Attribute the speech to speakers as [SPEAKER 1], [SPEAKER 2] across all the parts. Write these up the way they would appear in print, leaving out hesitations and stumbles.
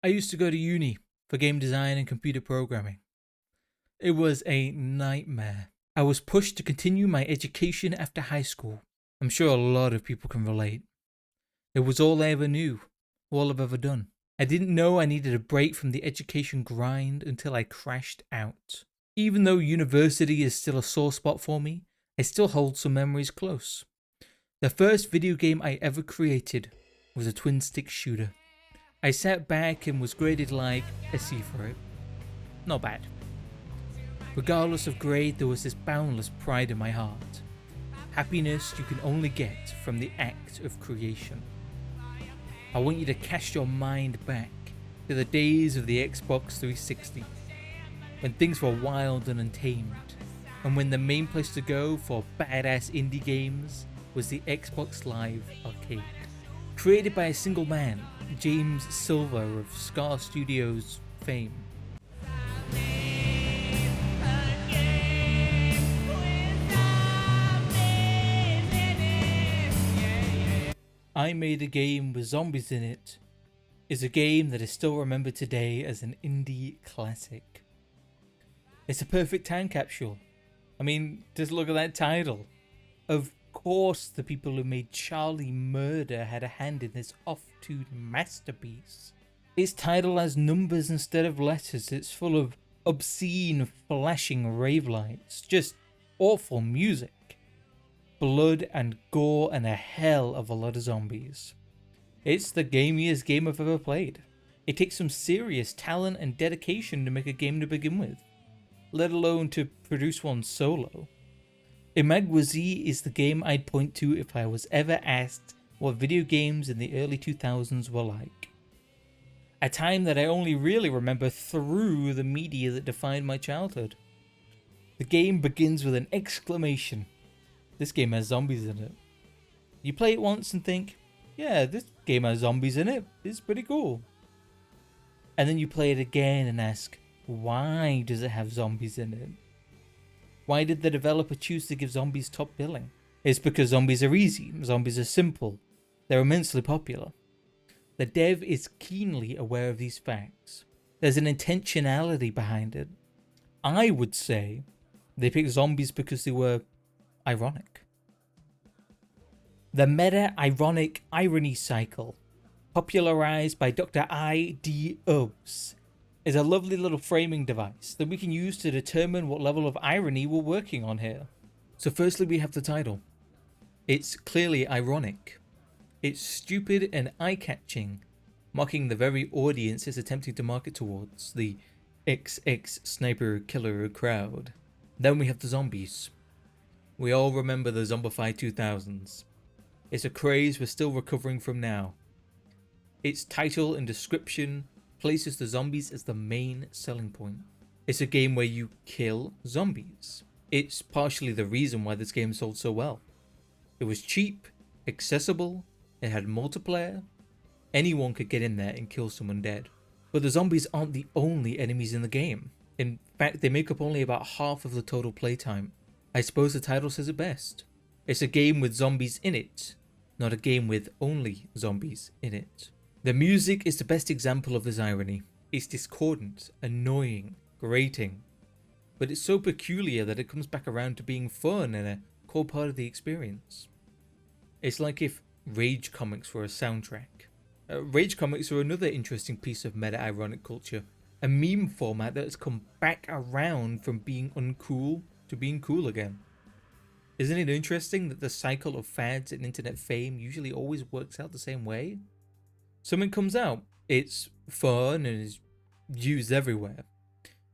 [SPEAKER 1] I used to go to uni for game design and computer programming. It was a nightmare. I was pushed to continue my education after high school. I'm sure a lot of people can relate. It was all I ever knew, all I've ever done. I didn't know I needed a break from the education grind until I crashed out. Even though university is still a sore spot for me, I still hold some memories close. The first video game I ever created was a twin stick shooter. I sat back and was graded like a C for it. Not bad. Regardless of grade, there was this boundless pride in my heart. Happiness you can only get from the act of creation. I want you to cast your mind back to the days of the Xbox 360, when things were wild and untamed, and when the main place to go for badass indie games was the Xbox Live Arcade. Created by a single man, James Silver of Scar Studios fame. I Made a Game with Zombies in It is a game that is still remembered today as an indie classic. It's a perfect time capsule. I mean, just look at that title. Of course the people who made Charlie Murder had a hand in this off-tune masterpiece. Its title has numbers instead of letters. It's full of obscene flashing rave lights. Just awful music. Blood and gore and a hell of a lot of zombies. It's the gamiest game I've ever played. It takes some serious talent and dedication to make a game to begin with, let alone to produce one solo. Imagwazi is the game I'd point to if I was ever asked what video games in the early 2000s were like. A time that I only really remember through the media that defined my childhood. The game begins with an exclamation. This game has zombies in it. You play it once and think, yeah, this game has zombies in it. It's pretty cool. And then you play it again and ask, why does it have zombies in it? Why did the developer choose to give zombies top billing? It's because zombies are easy. Zombies are simple. They're immensely popular. The dev is keenly aware of these facts. There's an intentionality behind it. I would say they picked zombies because they were ironic. The meta-ironic irony cycle, popularized by Dr. Dubbbz, is a lovely little framing device that we can use to determine what level of irony we're working on here. So firstly, we have the title. It's clearly ironic. It's stupid and eye-catching, mocking the very audience it's attempting to market towards, the XX sniper killer crowd. Then we have the zombies. We all remember the zombified 2000s. It's a craze we're still recovering from now. Its title and description places the zombies as the main selling point. It's a game where you kill zombies. It's partially the reason why this game sold so well. It was cheap, accessible, it had multiplayer. Anyone could get in there and kill someone dead. But the zombies aren't the only enemies in the game. In fact, they make up only about half of the total playtime. I suppose the title says it best. It's a game with zombies in it, not a game with only zombies in it. The music is the best example of this irony. It's discordant, annoying, grating, but it's so peculiar that it comes back around to being fun and a core part of the experience. It's like if Rage comics were a soundtrack. Rage comics are another interesting piece of meta-ironic culture, a meme format that has come back around from being uncool to being cool again. Isn't it interesting that the cycle of fads and internet fame usually always works out the same way? Something comes out, it's fun and is used everywhere.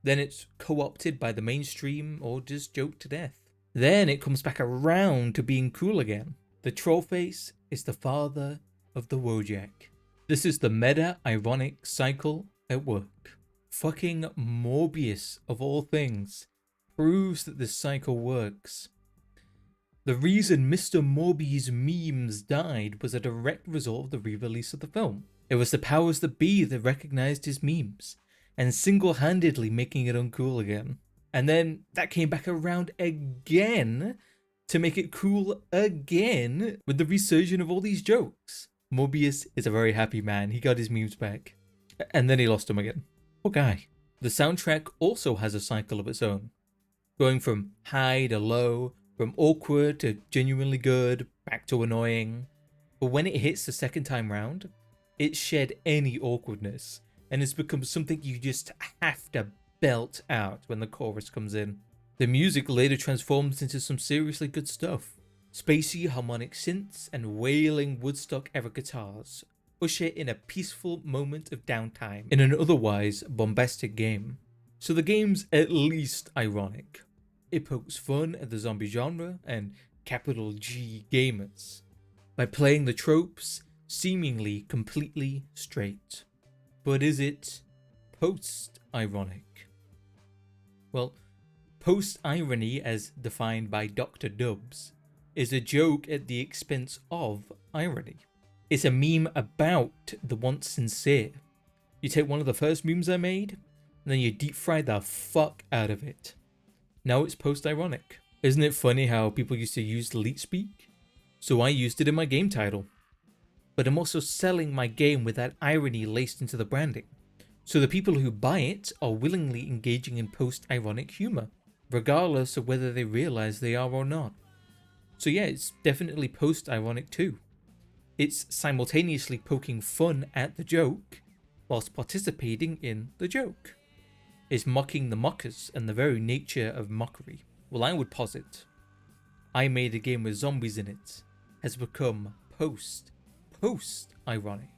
[SPEAKER 1] Then it's co-opted by the mainstream or just joked to death. Then it comes back around to being cool again. The trollface is the father of the Wojak. This is the meta-ironic cycle at work. Fucking Morbius, of all things, proves that this cycle works. The reason Mr. Morbius memes died was a direct result of the re-release of the film. It was the powers that be that recognized his memes, and single-handedly making it uncool again. And then that came back around again to make it cool again with the resurgence of all these jokes. Morbius is a very happy man, he got his memes back. And then he lost him again. Poor guy. The soundtrack also has a cycle of its own, going from high to low, from awkward to genuinely good, back to annoying. But when it hits the second time round, it shed any awkwardness and has become something you just have to belt out when the chorus comes in. The music later transforms into some seriously good stuff. Spacey harmonic synths and wailing Woodstock-era guitars usher in a peaceful moment of downtime in an otherwise bombastic game. So the game's at least ironic. It pokes fun at the zombie genre and capital G gamers by playing the tropes seemingly completely straight. But is it post-ironic? Well, post-irony, as defined by Dr. Dubbbz, is a joke at the expense of irony. It's a meme about the once sincere. You take one of the first memes I made, and then you deep fry the fuck out of it. Now it's post-ironic. Isn't it funny how people used to use delete speak? So I used it in my game title. But I'm also selling my game with that irony laced into the branding. So the people who buy it are willingly engaging in post-ironic humor, regardless of whether they realize they are or not. So yeah, it's definitely post-ironic too. It's simultaneously poking fun at the joke, whilst participating in the joke. It's mocking the mockers and the very nature of mockery. Well, I would posit, I made a game with zombies in it, has become post-ironic,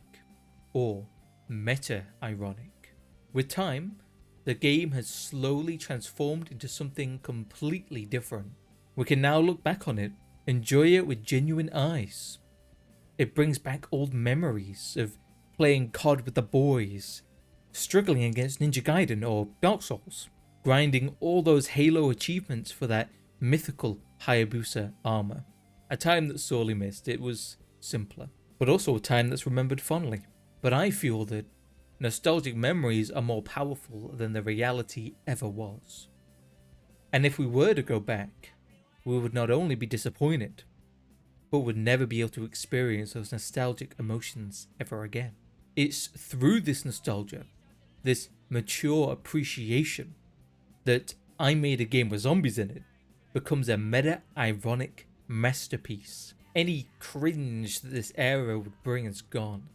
[SPEAKER 1] or meta-ironic. With time, the game has slowly transformed into something completely different. We can now look back on it, enjoy it with genuine eyes. It brings back old memories of playing COD with the boys, struggling against Ninja Gaiden or Dark Souls, grinding all those Halo achievements for that mythical Hayabusa armor. A time that's sorely missed. It was simpler, but also a time that's remembered fondly. But I feel that nostalgic memories are more powerful than the reality ever was. And if we were to go back, we would not only be disappointed, but would never be able to experience those nostalgic emotions ever again. It's through this nostalgia, this mature appreciation, that I made a game with zombies in it becomes a meta-ironic masterpiece. Any cringe that this era would bring is gone,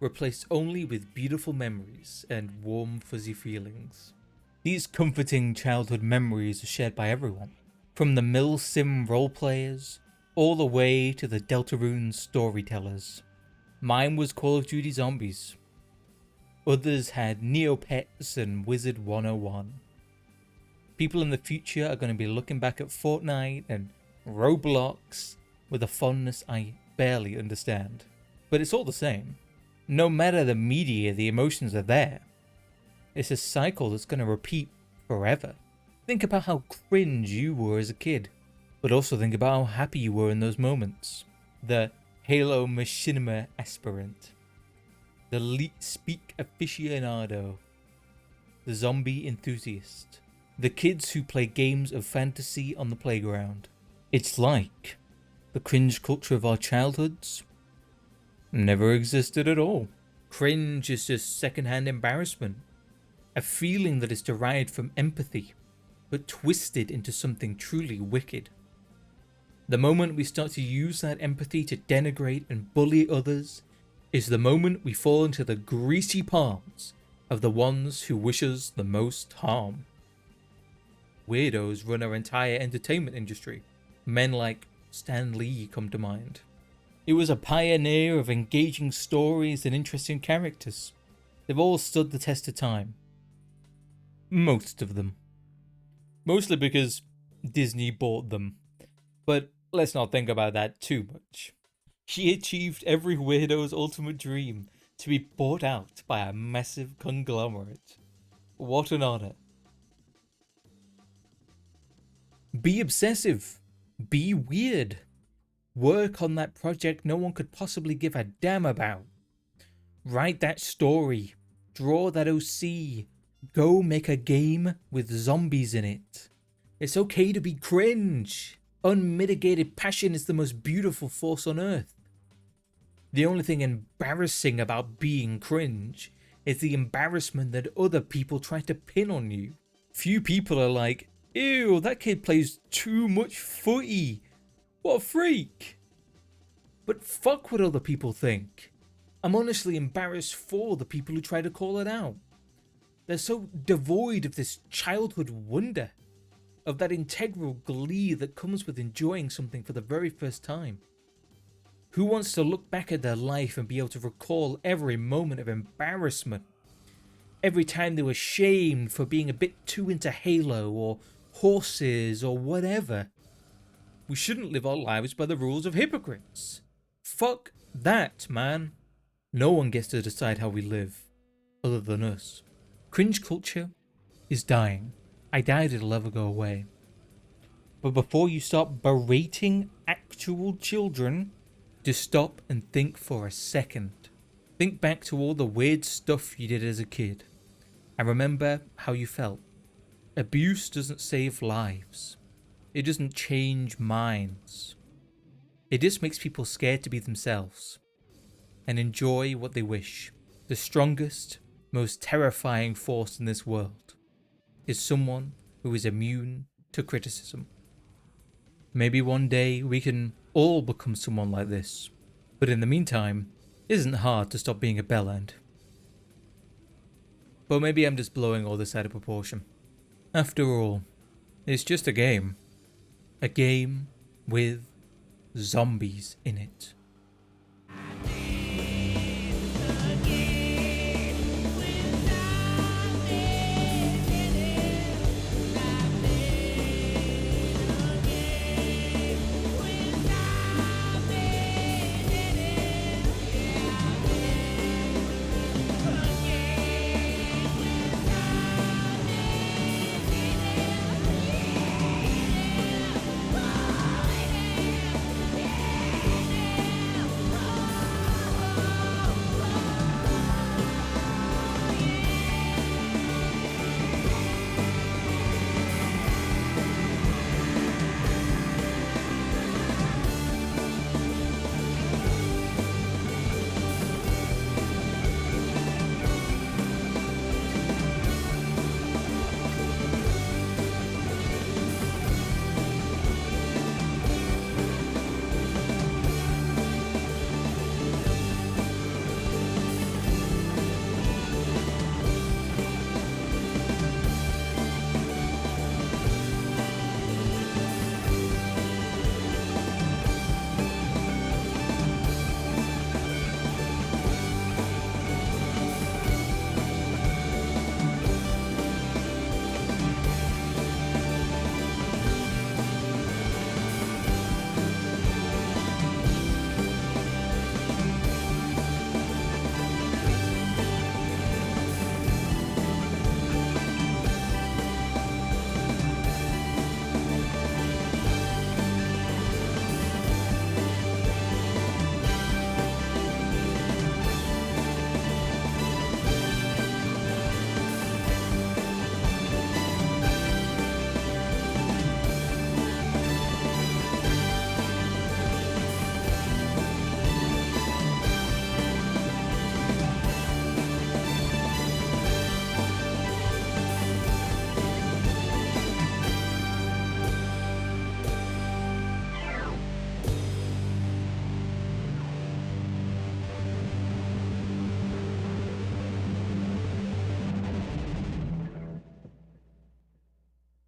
[SPEAKER 1] replaced only with beautiful memories and warm fuzzy feelings. These comforting childhood memories are shared by everyone, from the Mill Sim roleplayers all the way to the Deltarune storytellers. Mine was Call of Duty Zombies. Others had Neopets and Wizard 101. People in the future are going to be looking back at Fortnite and Roblox with a fondness I barely understand. But it's all the same. No matter the media, the emotions are there. It's a cycle that's going to repeat forever. Think about how cringe you were as a kid, but also think about how happy you were in those moments. The Halo Machinima aspirant, the Leet Speak aficionado, the zombie enthusiast, the kids who play games of fantasy on the playground. It's like the cringe culture of our childhoods never existed at all. Cringe is just secondhand embarrassment, a feeling that is derived from empathy, but twisted into something truly wicked. The moment we start to use that empathy to denigrate and bully others is the moment we fall into the greasy palms of the ones who wish us the most harm. Weirdos run our entire entertainment industry. Men like Stan Lee come to mind. He was a pioneer of engaging stories and interesting characters. They've all stood the test of time. Most of them. Mostly because Disney bought them. But let's not think about that too much. He achieved every weirdo's ultimate dream, to be bought out by a massive conglomerate. What an honor. Be obsessive. Be weird. Work on that project no one could possibly give a damn about. Write that story. Draw that OC. Go make a game with zombies in it. It's okay to be cringe. Unmitigated passion is the most beautiful force on earth. The only thing embarrassing about being cringe It's the embarrassment that other people try to pin on you. Few people are like, ew, that kid plays too much footy. What a freak. But fuck what other people think. I'm honestly embarrassed for the people who try to call it out. They're so devoid of this childhood wonder, of that integral glee that comes with enjoying something for the very first time. Who wants to look back at their life and be able to recall every moment of embarrassment? Every time they were shamed for being a bit too into Halo or horses or whatever. We shouldn't live our lives by the rules of hypocrites. Fuck that, man. No one gets to decide how we live, other than us. Cringe culture is dying. I doubt it'll ever go away. But before you start berating actual children, just stop and think for a second. Think back to all the weird stuff you did as a kid. And remember how you felt. Abuse doesn't save lives. It doesn't change minds. It just makes people scared to be themselves and enjoy what they wish. The strongest, most terrifying force in this world is someone who is immune to criticism. Maybe one day we can all become someone like this, but in the meantime, it isn't hard to stop being a bellend. But maybe I'm just blowing all this out of proportion. After all, it's just a game. A game with zombies in it.